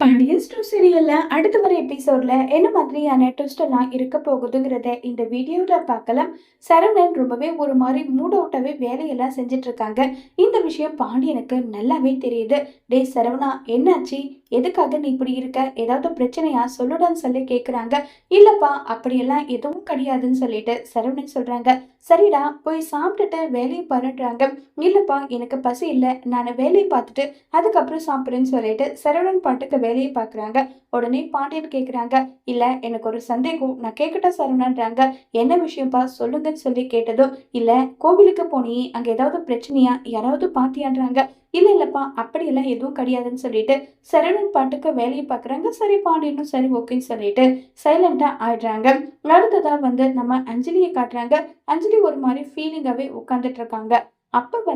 Pandian store சீரியல்ல அடுத்து வர எபிசோட்ல என்ன மாதிரியான ட்விஸ்ட் எல்லாம் இருக்க போகுதுங்கிறத இந்த வீடியோல பார்க்கலாம். சரவணன் ரொம்பவே ஒரு மாதிரி மூட் அவுட்டாவே வேலையெல்லாம் செஞ்சுட்டு இருக்காங்க. இந்த விஷயம் பாண்டியனுக்கு நல்லாவே தெரியுது. டே சரவணா, என்னாச்சு? எதுக்காக நீ இப்படி இருக்க? ஏதாவது பிரச்சனையா சொல்லுடான்னு சொல்லி கேக்குறாங்க. இல்லப்பா, அப்படியெல்லாம் எதுவும் கிடையாதுன்னு சொல்லிட்டு சரவணன் சொல்றாங்க. சரிடா, போய் சாப்பிட்டுட்டு வேலையை பாருன்றாங்க. இல்லப்பா, எனக்கு பசி இல்லை, நான் வேலையை பார்த்துட்டு அதுக்கப்புறம் சாப்பிடுறேன்னு சொல்லிட்டு சரவணன் பாட்டுக்கு வேலையை பார்க்குறாங்க. உடனே பாண்டியன் கேட்குறாங்க. இல்லை, எனக்கு ஒரு சந்தேகம், நான் கேட்கட்டா சரவணன்றாங்க. என்ன விஷயம்ப்பா சொல்லுங்கன்னு சொல்லி கேட்டதும், இல்லை கோவிலுக்கு போனி, அங்கே ஏதாவது பிரச்சனையா, யாராவது பாத்தியான்றாங்க. இல்லை இல்லைப்பா, அப்படியெல்லாம் எதுவும் கிடையாதுன்னு சொல்லிட்டு சரவணன் பாட்டுக்கு வேலையை பார்க்குறாங்க. சரி பாண்டியனும் சரி ஓகேன்னு சொல்லிட்டு சைலண்டா ஆயிடுறாங்க. அடுத்ததா நம்ம அஞ்சலியை காட்டுறாங்க. அஞ்சலி ஒரு மாதிரி ஃபீலிங்காவே உட்காந்துட்டு இருக்காங்க. அப்ப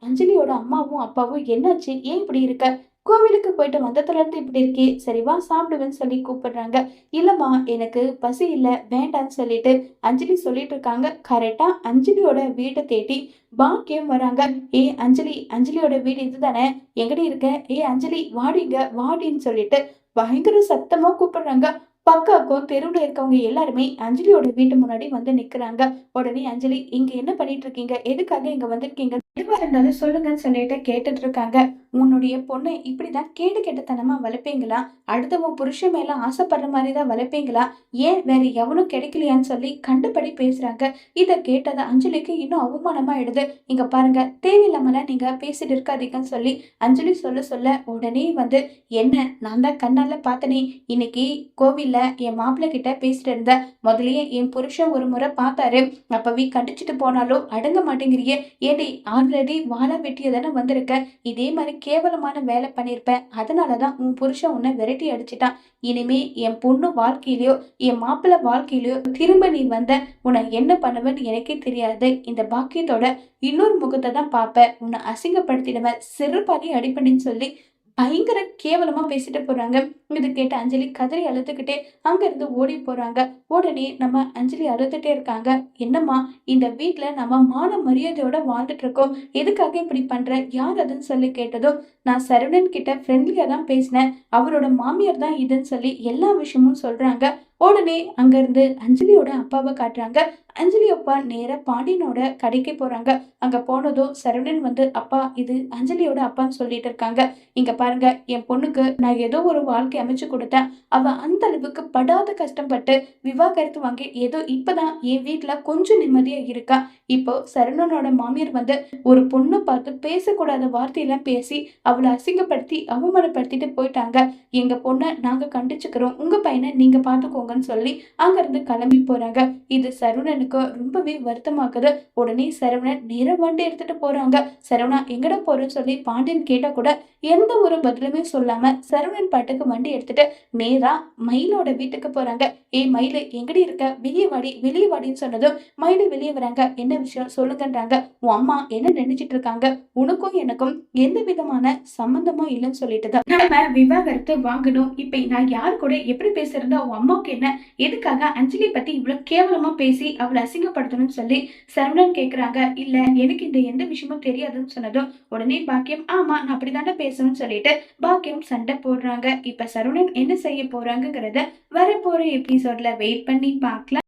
அஞ்சலியோட அம்மாவும் அப்பாவும் என்னாச்சு, ஏன் இப்படி இருக்க? கோவிலுக்கு போயிட்டு வந்ததுல இருந்து இப்படி இருக்கே, சரி வா சாப்பிடுவேன்னு சொல்லி கூப்பிடுறாங்க. இல்லம்மா, எனக்கு பசி இல்ல, வேண்டான்னு சொல்லிட்டு அஞ்சலி சொல்லிட்டு இருக்காங்க. கரெக்டா அஞ்சலியோட வீட்டை தேடி பாக்கியம் வராங்க. ஏ அஞ்சலி, அஞ்சலியோட வீடு இதுதானே, எங்கடி இருக்க? ஏ அஞ்சலி, வாடிங்க வாடின்னு சொல்லிட்டு பயங்கர சத்தமா கூப்பிடுறாங்க. பக்காக்கும் தெருவுல இருக்கவங்க எல்லாருமே அஞ்சலியோட வீட்டு முன்னாடி வந்து நிக்கிறாங்க. உடனே அஞ்சலி, இங்க என்ன பண்ணிட்டு இருக்கீங்க? எதுக்காக இங்க வந்திருக்கீங்க? எதுவா இருந்தாலும் சொல்லுங்கன்னு சொல்லிட்டு கேட்டுட்டு இருக்காங்க. உன்னுடைய பொண்ணை இப்படிதான் கேடு கெட்டத்தனமா வளர்ப்பீங்களா? அடுத்தவன் புருஷன் மேல ஆசைப்படுற மாதிரி தான் வளர்ப்பீங்களா? ஏன் வேற எவனும் கிடைக்கலையான்னு சொல்லி கண்டபடி பேசுறாங்க. இத கேட்டத அஞ்சலிக்கு இன்னும் அவமானமா ஆயிடுது. இங்க பாருங்க, தேவையில்லாமல நீங்க பேசிட்டு இருக்காதீங்கன்னு சொல்லி அஞ்சலி சொல்ல சொல்ல உடனே என்ன, நான் தான் கண்ணால பார்த்தனே, இன்னைக்கு கோவில்ல என் மாப்பிள்ளை கிட்ட பேசிட்டு இருந்த, முதல்லயே என் புருஷன் ஒரு முறை பார்த்தாரு, அப்பவே கண்டிச்சுட்டு போனாலும் அடங்க மாட்டேங்கிறியே. ஏடி, ஆல்ரெடி வாழை வெட்டிய தானே வந்திருக்க, இதே மாதிரி கேவலமான வேலை பண்ணிருப்ப, அதனாலதான் உன் புருஷன் உன்னை விரட்டி அடிச்சிட்டான். இனிமே என் பொண்ணு வாழ்க்கையிலயோ என் மாப்பிள்ளை வாழ்க்கையிலயோ திரும்ப நீ உன்னை என்ன பண்ணுவேன்னு எனக்கே தெரியாது. இந்த பாக்கியத்தோட இன்னொரு முகத்தை தான் பாப்ப, உன்னை அசிங்கப்படுத்திடுவேன், செருப்பாலே அடிப்படின்னு சொல்லி பயங்கர கேவலமா பேசிட்டு போறாங்க. இது கேட்ட அஞ்சலி கதறி அழுதுகிட்டே அங்க இருந்து ஓடி போறாங்க. உடனே நம்ம அஞ்சலி அழுதுட்டே இருக்காங்க. என்னம்மா, இந்த வீட்டுல நம்ம மான மரியாதையோட வாழ்ந்துட்டு இருக்கோம், எதுக்காக இப்படி பண்ற, யார் அதுன்னு சொல்லி கேட்டதும், நான் சரவணன் கிட்ட ஃப்ரெண்ட்லியா தான் பேசினேன், அவரோட மாமியார் தான் இதுன்னு சொல்லி எல்லா விஷயமும் சொல்றாங்க. உடனே அங்க இருந்து அஞ்சலியோட அப்பாவை காட்டுறாங்க. அஞ்சலி அப்பா நேரா பாண்டியனோட கடைக்கு போறாங்க. அங்க போனதும் சரவணன் அப்பா, இது அஞ்சலியோட அப்பான்னு சொல்லிட்டு இருக்காங்க. இங்க பாருங்க, என் பொண்ணுக்கு நான் ஏதோ ஒரு வாழ்க்கை அமைச்சு கொடுத்தேன், அவ அந்த அளவுக்கு படாத கஷ்டப்பட்டு விவாகரத்து வாங்கி ஏதோ இப்பதான் என் வீட்டுல கொஞ்சம் நிம்மதியா இருக்கா. இப்போ சரவணனோட மாமியார் ஒரு பொண்ணு பார்த்து பேசக்கூடாத வார்த்தையெல்லாம் பேசி அவளை அசிங்கப்படுத்தி அவமானப்படுத்திட்டு போயிட்டாங்க. எங்க பொண்ணை நாங்க கண்டிச்சுக்கிறோம், உங்க பையனை நீங்க பாத்துக்கோங்கன்னு சொல்லி அங்க இருந்து கிளம்பி போறாங்க. இது சரவணனுக்கு ரொம்பவே வருத்தமாக்குது. உடனே சரவணன் நேர வண்டி எடுத்துட்டு போறாங்க. சரவணா, எங்கடா போறேன்னு சொல்லி பாண்டியன் கேட்டா கூட எந்த ஒரு பதிலுமே சொல்லாம சரவணன் பாட்டுக்கு வண்டி எடுத்துட்டு நேரா மயிலோட வீட்டுக்கு போறாங்க. ஏய் மயிலு, எங்கடி இருக்க? வெளியே வாடி, வெளியே வாடின்னு சொன்னதும் மயிலு வெளியே வராங்க. என்ன விஷயம் சொல்லுங்கன்றாங்க. உன் அம்மா என்ன நினைச்சிட்டு இருக்காங்க, உனக்கும் எனக்கும் எந்த விதமான சம்பந்தமும் இல்லைன்னு சொல்லிட்டு நம்ம விவாகரத்து வாங்கணும். இப்ப நான் யார் கூட எப்படி பேசுறதா உன் அம்மாவுக்கு என்ன? எதுக்காக அஞ்சலி பத்தி இவ்வளவு கேவலமா பேசி அவளை அசிங்கப்படுத்தணும்னு சொல்லி சரவணன் கேக்குறாங்க. இல்ல, எனக்கு இந்த எந்த விஷயமும் தெரியாதுன்னு சொன்னதும் உடனே பாக்கியம், ஆமா நான் அப்படிதாண்டா பேசணும்னு சொல்லிட்டு பாக்கியம் சண்டை போடுறாங்க. இப்ப சரவணன் என்ன செய்ய போறாங்கிறத வரப்போற எபிசோட்ல வெயிட் பண்ணி பார்க்கலாம்.